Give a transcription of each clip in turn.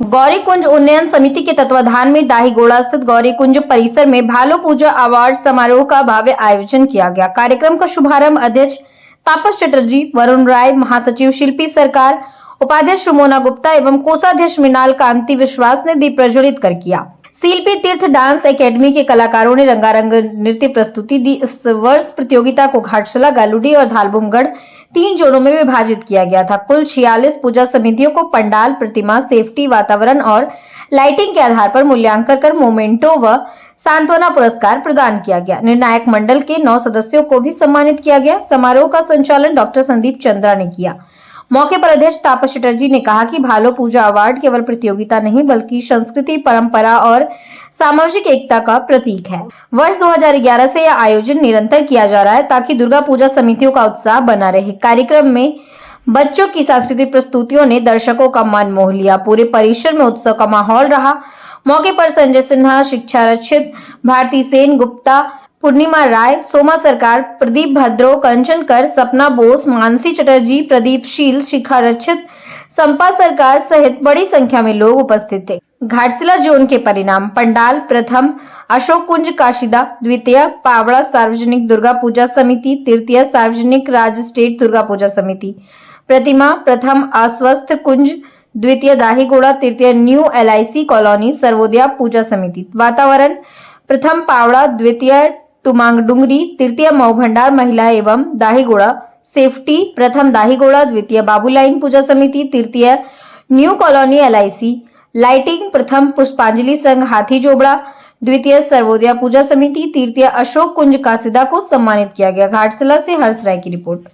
गौरीकुंज उन्नयन समिति के तत्वाधान में दाहीगोड़ा स्थित गौरीकुंज परिसर में भालो पूजा अवार्ड समारोह का भव्य आयोजन किया गया। कार्यक्रम का शुभारंभ अध्यक्ष तापस चटर्जी, वरुण राय, महासचिव शिल्पी सरकार, उपाध्यक्ष सुमोना गुप्ता एवं कोषाध्यक्ष मृणाल कांति विश्वास ने दीप प्रज्वलित कर किया। शिल्पी तीर्थ डांस एकेडमी के कलाकारों ने रंगारंग नृत्य प्रस्तुति दी। इस वर्ष प्रतियोगिता को घाटशिला, गालूडी और धालबुमगढ़ 3 जोनों में विभाजित किया गया था। कुल 46 पूजा समितियों को पंडाल, प्रतिमा, सेफ्टी, वातावरण और लाइटिंग के आधार पर मूल्यांकन कर मोमेंटो व सांत्वना पुरस्कार प्रदान किया गया। निर्णायक मंडल के 9 सदस्यों को भी सम्मानित किया गया। समारोह का संचालन डॉक्टर संदीप चंद्रा ने किया। मौके पर अध्यक्ष तापस चटर्जी ने कहा कि भालो पूजा अवार्ड केवल प्रतियोगिता नहीं बल्कि संस्कृति, परंपरा और सामाजिक एकता का प्रतीक है। वर्ष 2011 से यह आयोजन निरंतर किया जा रहा है ताकि दुर्गा पूजा समितियों का उत्साह बना रहे। कार्यक्रम में बच्चों की सांस्कृतिक प्रस्तुतियों ने दर्शकों का मन मोह लिया। पूरे परिसर में उत्सव का माहौल रहा। मौके पर संजय सिन्हा, शिक्षा रक्षित, भारती सेन गुप्ता, पूर्णिमा राय, सोमा सरकार, प्रदीप भद्रो, कंचन कर, सपना बोस, मानसी चटर्जी, प्रदीप शील, शिखा रक्षित, संपा सरकार सहित बड़ी संख्या में लोग उपस्थित थे। घाटशिला जोन के परिणाम: पंडाल प्रथम अशोक कुंज काशिदा, द्वितीय पावड़ा सार्वजनिक दुर्गा पूजा समिति, तृतीय सार्वजनिक राज स्टेट दुर्गा पूजा समिति। प्रतिमा प्रथम आश्वस्त कुंज, द्वितीय दाहीगोड़ा, तृतीय न्यू LIC कॉलोनी सर्वोदया पूजा समिति। वातावरण प्रथम पावड़ा, द्वितीय टुमांग डुंगरी, तृतीय मऊ भंडार महिला एवं दाहीगोड़ा। सेफ्टी प्रथम दाहीगोड़ा, द्वितीय बाबूलाइन पूजा समिति, तृतीय न्यू कॉलोनी LIC। लाइटिंग प्रथम पुष्पांजलि संघ हाथी जोबड़ा, द्वितीय सर्वोदया पूजा समिति, तृतीय अशोक कुंज कासिदा को सम्मानित किया गया। घाटशिला से हर्ष राय की रिपोर्ट।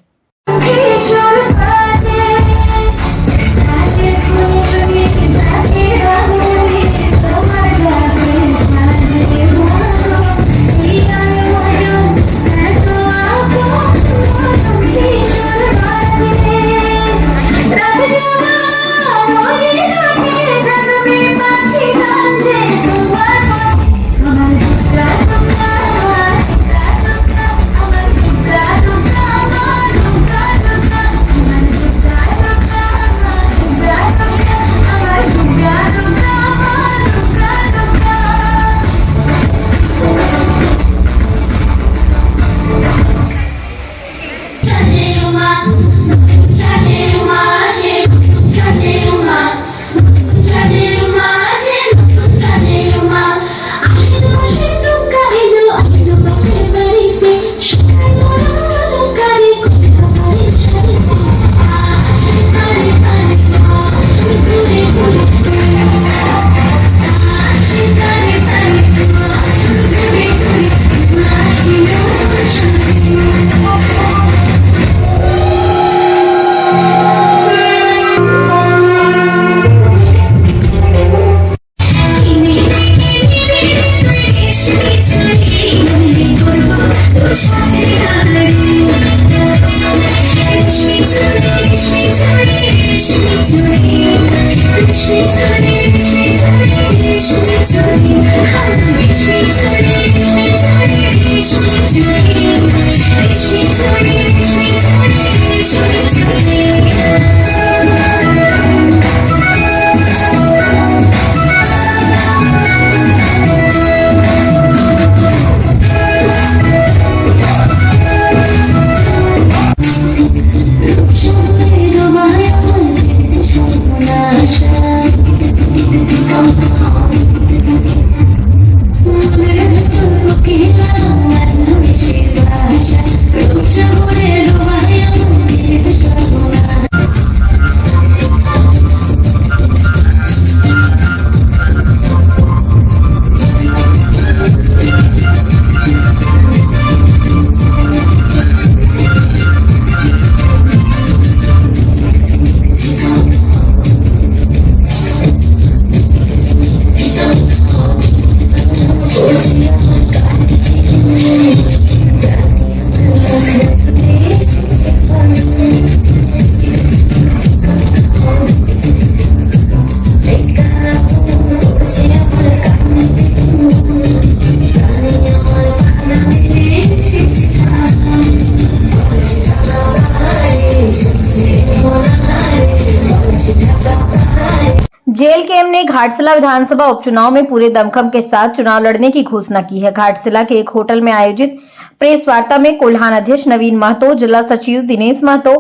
जेएलकेएम ने घाटशिला विधानसभा उपचुनाव में पूरे दमखम के साथ चुनाव लड़ने की घोषणा की है। घाटशिला के एक होटल में आयोजित प्रेस वार्ता में कोल्हान अध्यक्ष नवीन महतो, जिला सचिव दिनेश महतो,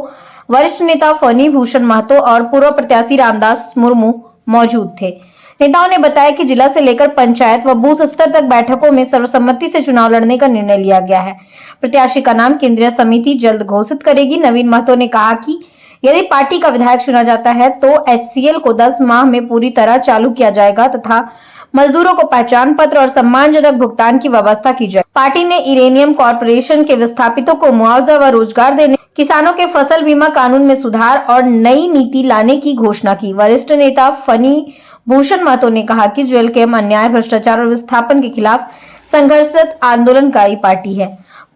वरिष्ठ नेता फनी भूषण महतो और पूर्व प्रत्याशी रामदास मुर्मू मौजूद थे। नेताओं ने बताया कि जिला से लेकर पंचायत व बूथ स्तर तक बैठकों में सर्वसम्मति से चुनाव लड़ने का निर्णय लिया गया है। प्रत्याशी का नाम केंद्रीय समिति जल्द घोषित करेगी। नवीन महतो ने कहा कि यदि पार्टी का विधायक चुना जाता है तो HCL को 10 माह में पूरी तरह चालू किया जाएगा तथा मजदूरों को पहचान पत्र और सम्मानजनक भुगतान की व्यवस्था की जाए। पार्टी ने यूरेनियम कॉर्पोरेशन के विस्थापितों को मुआवजा व रोजगार देने, किसानों के फसल बीमा कानून में सुधार और नई नीति लाने की घोषणा की। वरिष्ठ नेता फनी भूषण महतो ने कहा कि जेएलकेएम अन्याय, भ्रष्टाचार और विस्थापन के खिलाफ संघर्षरत आंदोलनकारी पार्टी है।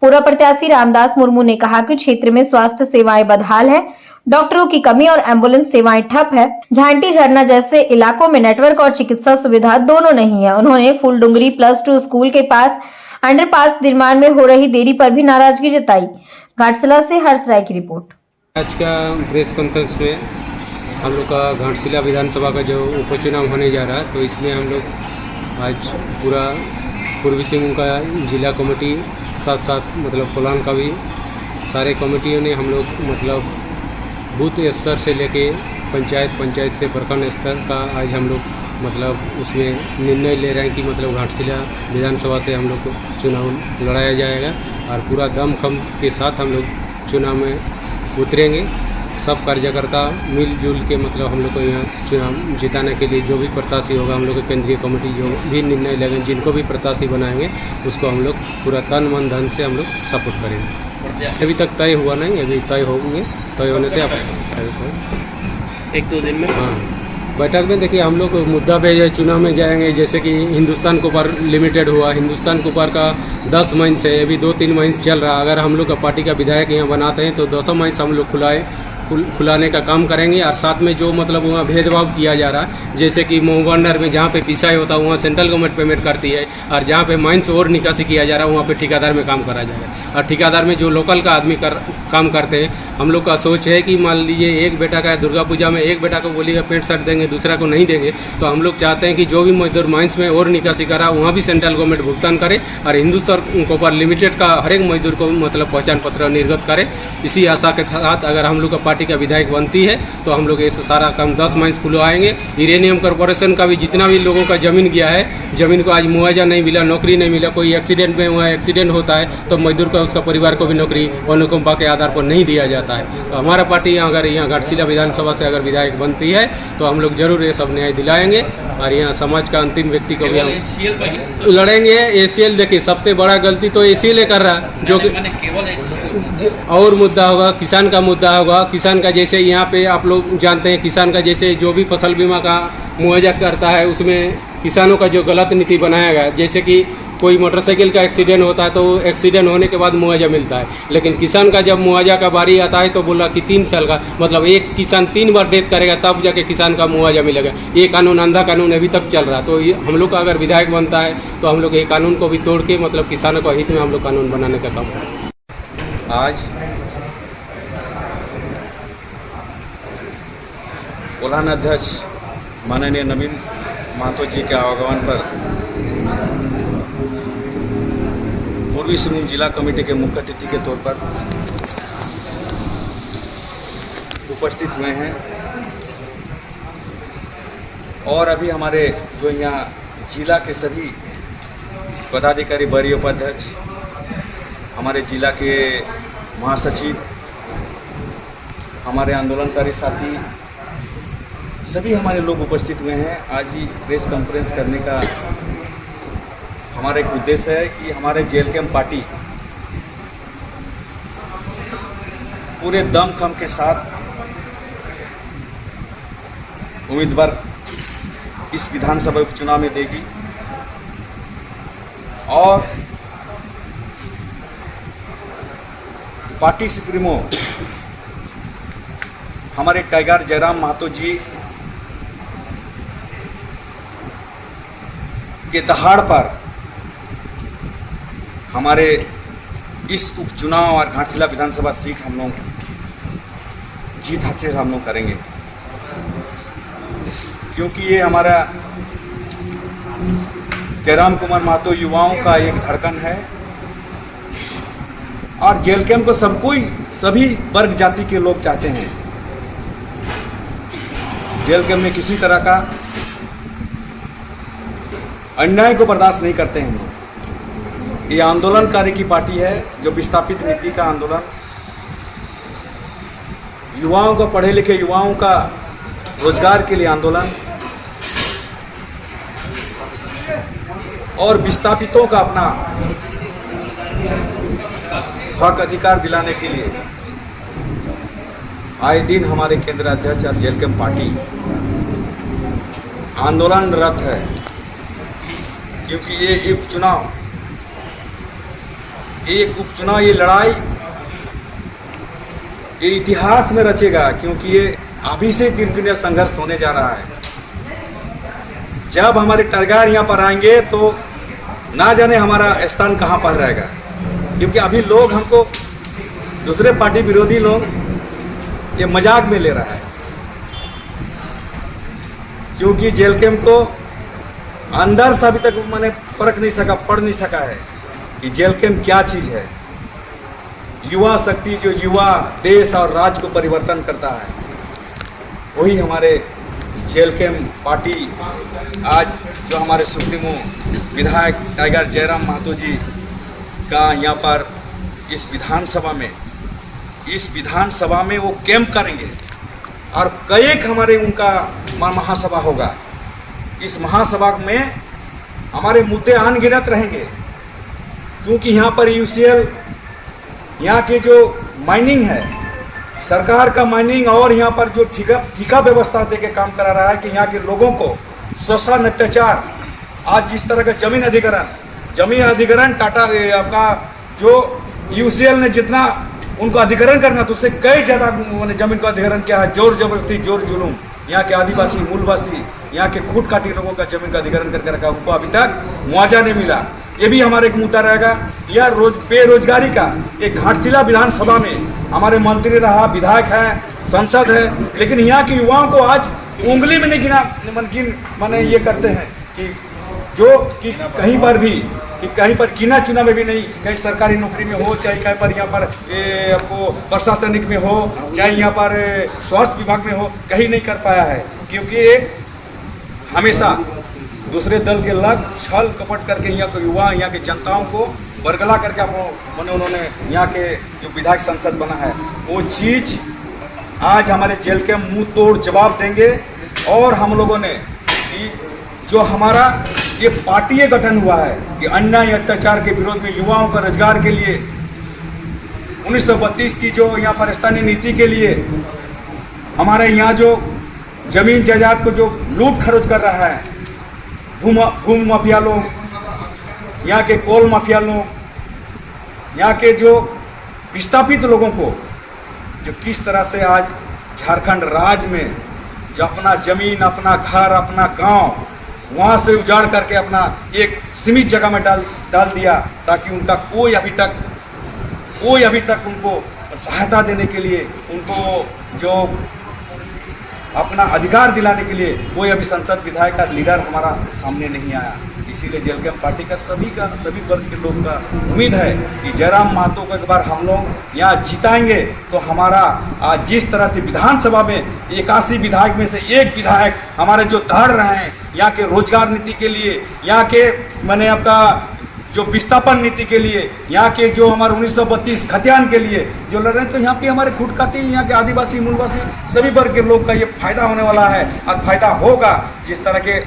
पूर्व प्रत्याशी रामदास मुर्मू ने कहा कि क्षेत्र में स्वास्थ्य सेवाएं बदहाल है, डॉक्टरों की कमी और एम्बुलेंस सेवाएं ठप है। झांटी झरना जैसे इलाकों में नेटवर्क और चिकित्सा सुविधा दोनों नहीं है। उन्होंने फूलडुंगरी +2 स्कूल के पास अंडरपास निर्माण में हो रही देरी पर भी नाराजगी जताई। घाटशिला से हर्ष राय की रिपोर्ट। आज का प्रेस कॉन्फ्रेंस में हम लोग का घाटशिला विधानसभा का जो उपचुनाव होने जा रहा है, तो इसमें हम लोग आज पूरा पूर्वी सिंहभूम का जिला कमेटी साथ साथ मतलब कोल्हान का भी सारे कमेटियों ने हम लोग मतलब बूथ स्तर से लेके पंचायत से प्रखंड स्तर का आज हम लोग मतलब उसमें निर्णय ले रहे हैं कि मतलब घाटशिला विधानसभा से हम लोग को चुनाव लड़ाया जाएगा और पूरा दमखम के साथ हम लोग चुनाव में उतरेंगे। सब कार्यकर्ता मिलजुल के मतलब हम लोग को यहाँ चुनाव जिताने के लिए जो भी प्रत्याशी होगा, हम लोग के केंद्रीय कमेटी जो भी निर्णय लेंगे, जिनको भी प्रत्याशी बनाएंगे उसको हम लोग पूरा तन मन धन से हम लोग सपोर्ट करेंगे। अभी तक तय हुआ नहीं, अभी तय होंगे, तय होने से आप 1-2 दिन में बैठक में देखिए हम लोग मुद्दा पे चुनाव में जाएंगे। जैसे कि हिंदुस्तान कॉपर लिमिटेड हुआ, हिंदुस्तान कॉपर का 10 महीने से अभी 2-3 महीने से चल रहा। अगर हम लोग का पार्टी का विधायक यहाँ बनाते हैं तो 200 महीने से हम लोग खुलाने का काम करेंगे। और साथ में जो मतलब वहाँ भेदभाव किया जा रहा है, जैसे कि मोहगंडर में जहाँ पे पिसाई होता है वहाँ सेंट्रल गवर्नमेंट पेमेंट करती है और जहाँ पे माइंस और निकासी किया जा रहा है वहाँ पे ठेकेदार में काम करा जाएगा। और ठेकेदार में जो लोकल का आदमी काम करते हैं, हम लोग का सोच है कि मान लीजिए एक बेटा का दुर्गा पूजा में एक बेटा को बोलिएगा पेंट शर्ट देंगे, दूसरा को नहीं देंगे, तो हम लोग चाहते हैं कि जो भी मजदूर माइंस में और निकासी करा वहाँ भी सेंट्रल गवर्नमेंट भुगतान करे और हिंदुस्तान कॉपर लिमिटेड का हर एक मजदूर को मतलब पहचान पत्र निर्गत करे। इसी आशा के साथ अगर हम लोग का पार्टी का विधायक बनती है तो हम लोग ऐसा सारा काम 10 माइंस खुलवाएंगे। यूरेनियम कॉर्पोरेशन का भी जितना भी लोगों का जमीन गया है, जमीन को आज मुआवजा नहीं मिला, नौकरी नहीं मिला, कोई एक्सीडेंट में हुआ, एक्सीडेंट होता है तो मजदूर का उसका परिवार को भी नौकरी अनुकंपा के आधार पर नहीं दिया जाता है। तो हमारा पार्टी अगर यहाँ घाटशिला विधानसभा से अगर विधायक बनती है तो हम लोग जरूर ये सब न्याय दिलाएंगे और यहाँ समाज का अंतिम व्यक्ति को भी हम लड़ेंगे। ACL देखिए सबसे बड़ा गलती तो ACL कर रहा है, जो कि और मुद्दा होगा, किसान का मुद्दा होगा। किसान का जैसे यहाँ पे आप लोग जानते हैं, किसान का जैसे जो भी फसल बीमा का मुआवजा करता है उसमें किसानों का जो गलत नीति बनाया गया, जैसे कि कोई मोटरसाइकिल का एक्सीडेंट होता है तो एक्सीडेंट होने के बाद मुआवजा मिलता है, लेकिन किसान का जब मुआवजा का बारी आता है तो बोला कि 3 साल का मतलब एक किसान 3 बार डेथ करेगा तब जाके किसान का मुआवजा मिलेगा। ये कानून अंधा कानून अभी तक चल रहा। तो हम लोग का अगर विधायक बनता है तो हम लोग ये कानून को भी तोड़ के मतलब किसानों का हित में हम लोग कानून बनाने का काम करें। आज कोल्हान अध्यक्ष माननीय नवीन महतो जी के आह्वान पर पूर्वी सिंहभूम जिला कमेटी के मुख्य अतिथि के तौर पर उपस्थित हुए हैं और अभी हमारे जो यहाँ जिला के सभी पदाधिकारी, वरीय उपाध्यक्ष, हमारे जिला के महासचिव, हमारे आंदोलनकारी साथी, सभी हमारे लोग उपस्थित हुए हैं। आज ही प्रेस कॉन्फ्रेंस करने का हमारा एक उद्देश्य है कि हमारे जेएलकेएम पार्टी पूरे दमखम के साथ उम्मीदवार इस विधानसभा उपचुनाव में देगी और पार्टी सुप्रीमो हमारे टाइगर जयराम महतो जी के दहाड़ पर हमारे इस उपचुनाव और घाटशिला विधानसभा सीट हम लोग जीत हासिल हम लोग करेंगे। क्योंकि ये हमारा जयराम कुमार महतो युवाओं का एक धड़कन है और जेल कैंप को सभी वर्ग जाति के लोग चाहते हैं। जेल कैंप में किसी तरह का अन्याय को बर्दाश्त नहीं करते हैं। ये आंदोलनकारी की पार्टी है जो विस्थापित नीति का आंदोलन, युवाओं को, पढ़े लिखे युवाओं का रोजगार के लिए आंदोलन और विस्थापितों का अपना हक अधिकार दिलाने के लिए आए दिन हमारे केंद्र अध्यक्ष और जेल कैंप पार्टी आंदोलनरत है। क्योंकि ये उपचुनाव, ये लड़ाई ये इतिहास में रचेगा, क्योंकि ये अभी से दीर्घ संघर्ष होने जा रहा है। जब हमारे टरगार यहाँ पर आएंगे तो ना जाने हमारा स्थान कहाँ पर रहेगा, क्योंकि अभी लोग हमको, दूसरे पार्टी विरोधी लोग ये मजाक में ले रहा है। क्योंकि जेल कैंप को अंदर से अभी तक मैंने पढ़ नहीं सका है कि जेल कैंप क्या चीज़ है। युवा शक्ति जो युवा देश और राज्य को परिवर्तन करता है, वही हमारे जेल कैंप पार्टी आज जो हमारे सुप्रीमो विधायक टाइगर जयराम महतो जी का यहाँ पर इस विधानसभा में वो कैंप करेंगे और कई हमारे उनका महासभा होगा। इस महासभा में हमारे मुद्दे अनगिनत रहेंगे, क्योंकि यहाँ पर यूसीएल, यहाँ के जो माइनिंग है, सरकार का माइनिंग और यहाँ पर जो ठिका व्यवस्था दे के काम करा रहा है कि यहाँ के लोगों को शोषण, अत्याचार, आज जिस तरह का जमीन अधिग्रहण टाटा आपका जो यूसीएल ने जितना उनको अधिग्रहण करना तो उससे कई ज़्यादा जमीन को अधिग्रहण किया है। जोर जबरदस्ती, जोर जुलूम, यहाँ के आदिवासी, मूलवासी, यहाँ के खूट काटी लोगों का जमीन का अधिग्रहण करके रखा, उनको अभी तक मुआवजा नहीं मिला। ये भी हमारे एक मुद्दा रहेगा। यह बेरोजगारी का एक घाटशिला विधानसभा में हमारे मंत्री रहा, विधायक है, सांसद है, लेकिन यहाँ के युवाओं को आज उंगली में नहीं माने ये करते हैं कि कहीं पर भी, कि कहीं पर गिना चुना में भी नहीं, कहीं सरकारी नौकरी में हो, चाहे कहीं पर यहाँ पर आपको प्रशासनिक में हो, चाहे यहाँ पर स्वास्थ्य विभाग में हो, कहीं नहीं कर पाया है। क्योंकि हमेशा दूसरे दल के लग छल कपट करके यहाँ के युवा, यहाँ के जनताओं को बरगला करके उन्होंने यहाँ के जो विधायक संसद बना है, वो चीज़ आज हमारे जेल के मुंह तोड़ जवाब देंगे। और हम लोगों ने जो हमारा ये पार्टी गठन हुआ है कि अन्याय अत्याचार के विरोध में, युवाओं का रोजगार के लिए, 1932 की जो यहाँ पर स्थानीय नीति के लिए, हमारे यहाँ जो जमीन जायदाद को जो लूट खरोच कर रहा है, भूमि माफिया लोग, यहाँ के कोल माफिया लोग, यहाँ के जो विस्थापित लोगों को जो किस तरह से आज झारखंड राज्य में जो अपना जमीन, अपना घर, अपना गांव वहाँ से उजाड़ करके अपना एक सीमित जगह में डाल दिया, ताकि उनका कोई अभी तक उनको सहायता देने के लिए, उनको जो अपना अधिकार दिलाने के लिए कोई अभी संसद विधायक का लीडर हमारा सामने नहीं आया। इसीलिए जेल कैंप पार्टी का सभी वर्ग के लोगों का उम्मीद है कि जयराम महतो को एक बार हम लोग यहाँ जिताएंगे तो हमारा आज जिस तरह से विधानसभा में 81 विधायक में से एक विधायक हमारे जो दहाड़ रहे हैं यहाँ के रोजगार नीति के लिए, यहाँ के मैंने आपका जो विस्थापन नीति के लिए, यहाँ के जो हमारे 1932 खतियान के लिए जो लड़ रहे हैं, तो यहाँ पे हमारे खुटकाती, यहाँ के आदिवासी, मूलवासी सभी वर्ग के लोग का ये फायदा होने वाला है और फायदा होगा। जिस तरह के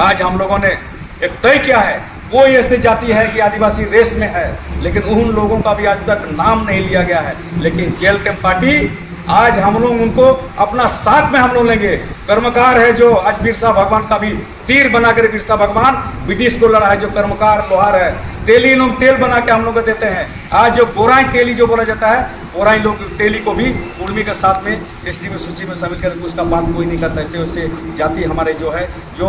आज हम लोगों ने एक तय किया है, वो ऐसे जाति है कि आदिवासी रेस में है, लेकिन उन लोगों का भी आज तक नाम नहीं लिया गया है। लेकिन जेल कैंप पार्टी आज हम लोग उनको अपना साथ में हम लोग लेंगे। कर्मकार है जो आज बिरसा भगवान का भी तीर बनाकर बिरसा भगवान ब्रिटिश को लड़ा है, जो कर्मकार लोहार है, तेली लोग तेल बना के हम लोग को देते हैं। आज जो बोराई तेली जो बोला जाता है, बोराई लोग तेली को भी उर्मी के साथ में एसटी में सूची में शामिल करके उसका बात कोई नहीं करता। ऐसे जाति हमारे जो है, जो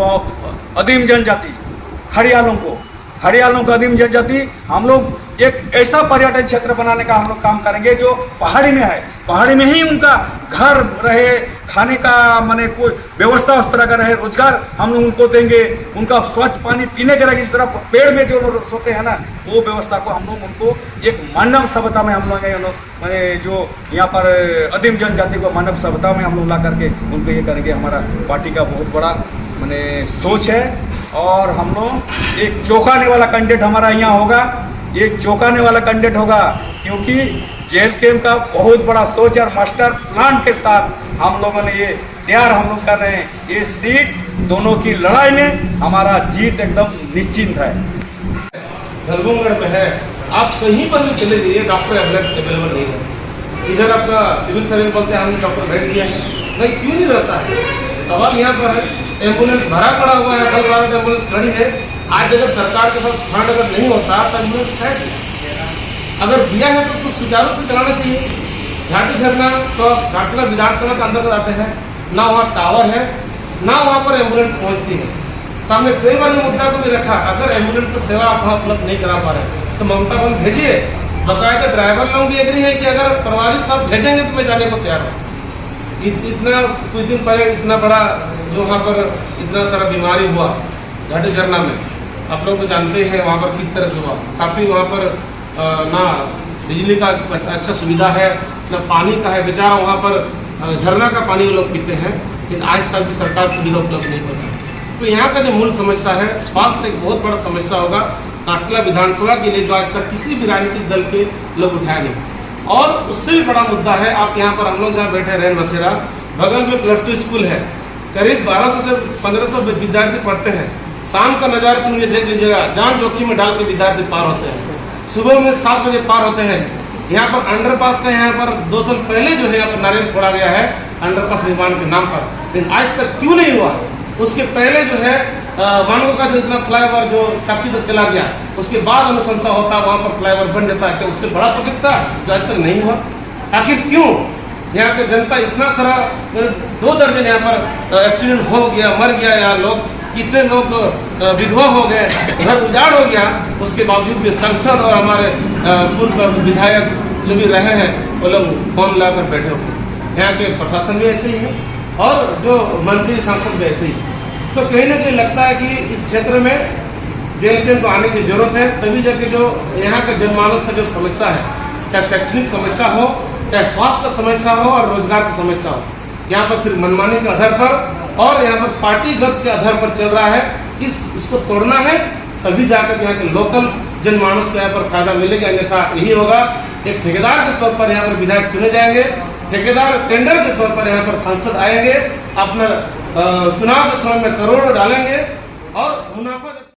अधीम जनजाति खड़ियालों को हरियालों का आदिम जनजाति हम लोग एक ऐसा पर्यटन क्षेत्र बनाने का हम लोग काम करेंगे जो पहाड़ी में है, पहाड़ी में ही उनका घर रहे, खाने का माने कोई व्यवस्था उस तरह का रहे, रोजगार हम लोग उनको देंगे, उनका स्वच्छ पानी पीने के रहे, इस तरह पेड़ में जो लोग सोते हैं ना, वो व्यवस्था को हम लोग उनको एक मानव सभ्यता में हम लोग माने जो यहाँ पर आदिम जनजाति को मानव सभ्यता में हम लोग ला करके उनको ये करेंगे। हमारा पार्टी का बहुत बड़ा माने सोच है और हम लोग एक चौंकाने वाला कैंडिडेट हमारा यहाँ होगा, ये चौंकाने वाला कैंडिडेट होगा क्योंकि जेल कैंप का बहुत बड़ा सोच और मास्टर प्लान के साथ हम लोगों ने ये तैयार हम लोग कर रहे हैं। ये सीट दोनों की लड़ाई में हमारा जीत एकदम निश्चिंत है। गलबुमगढ़ में है, आप कहीं पर भी चले जाइए डॉक्टर अवेलेबल नहीं है। इधर आपका सिविल सर्जन बोलते हैं हमने डॉक्टर भेज दिया है, नहीं क्यों नहीं रहता है? सवाल यहाँ पर है, एम्बुलेंस भरा पड़ा हुआ है, 10-12 एम्बुलेंस खड़ी है। आज अगर सरकार के पास फंड अगर नहीं होता तो एम्बुलेंस है, अगर दिया है तो उसको सुचारू से चलाना चाहिए। घाटी झरना तो घाटशिला विधानसभा के अंदर आते हैं, ना वहाँ टावर है ना वहाँ पर एम्बुलेंस पहुँचती है। तो हमने कई बार ये मुद्दा को भी रखा, अगर एम्बुलेंस की सेवा आप वहाँ उपलब्ध नहीं करा पा रहे तो ममता बंद भेजिए। बकायदा ड्राइवर लोग भी एग्री है कि अगर प्रवासी सब भेजेंगे तो मैं जाने को तैयार हूँ। इतना कुछ दिन पहले इतना बड़ा जो वहाँ पर इतना सारा बीमारी हुआ घाटी झरना में, आप लोग तो जानते हैं वहाँ पर किस तरह से हुआ। काफ़ी वहाँ पर ना बिजली का अच्छा सुविधा है ना पानी का है, बेचारा वहाँ पर झरना का पानी वो लोग पीते हैं, लेकिन आज तक भी सरकार सुविधा उपलब्ध नहीं करती। तो यहाँ का जो मूल समस्या है स्वास्थ्य एक बहुत बड़ा समस्या होगा। घाटशिला विधानसभा के लिए जो आज तक किसी भी राजनीतिक दल के लोग उठाए नहीं। और उससे भी बड़ा मुद्दा है, आप यहाँ पर हम लोग जहाँ बैठे रैन बसेरा, बगल में +2 स्कूल है, करीब 1200 से 1500 विद्यार्थी पढ़ते हैं। शाम का नज़ारा तुम ये देख लीजिएगा, जान जोखिम में डाल के विद्यार्थी पार होते हैं, सुबह में 7 बजे पार होते हैं। यहाँ पर अंडरपास का यहाँ पर 2 साल पहले जो है यहाँ पर नारियल फोड़ा गया है अंडरपास निर्माण के नाम पर, लेकिन आज तक क्यों नहीं हुआ? उसके पहले जो है मानव का जो इतना फ्लाईओवर जो साक्षी तक चला गया, उसके बाद अनुशंसा होता वहाँ पर फ्लाईओवर बन जाता है, क्या उससे बड़ा प्रोजेक्ट था जो आज तक नहीं हुआ? आखिर क्यों? यहाँ के जनता इतना सारा 2 दर्जन यहाँ पर एक्सीडेंट हो गया, मर गया, यहाँ लोग कितने लोग विधवा हो गए, घर उजाड़ हो गया, उसके बावजूद भी सांसद और हमारे पूर्व विधायक जो भी रहे हैं वो लोग फोन लाकर बैठे हुए। यहाँ के प्रशासन भी ऐसे ही है और जो मंत्री सांसद भी ऐसे ही। तो कहीं ना कहीं लगता है कि इस क्षेत्र में जेल कैंप को आने की जरूरत है, तभी जाके जो यहाँ का जनमानस का जो समस्या है, चाहे शैक्षणिक समस्या हो, चाहे स्वास्थ्य का समस्या हो और रोजगार की समस्या हो, यहाँ पर सिर्फ मनमानी के आधार पर और यहाँ पर पार्टीगत के आधार पर चल रहा है। इसको तोड़ना है, तभी जाकर यहाँ के लोकल जनमानस को यहाँ पर फायदा मिलेगा, अन्यथा यही होगा। एक ठेकेदार के तौर पर यहाँ पर विधायक चुने जाएंगे, ठेकेदार टेंडर के तौर पर यहाँ पर सांसद आएंगे, अपना चुनाव के समय में करोड़ों डालेंगे और मुनाफा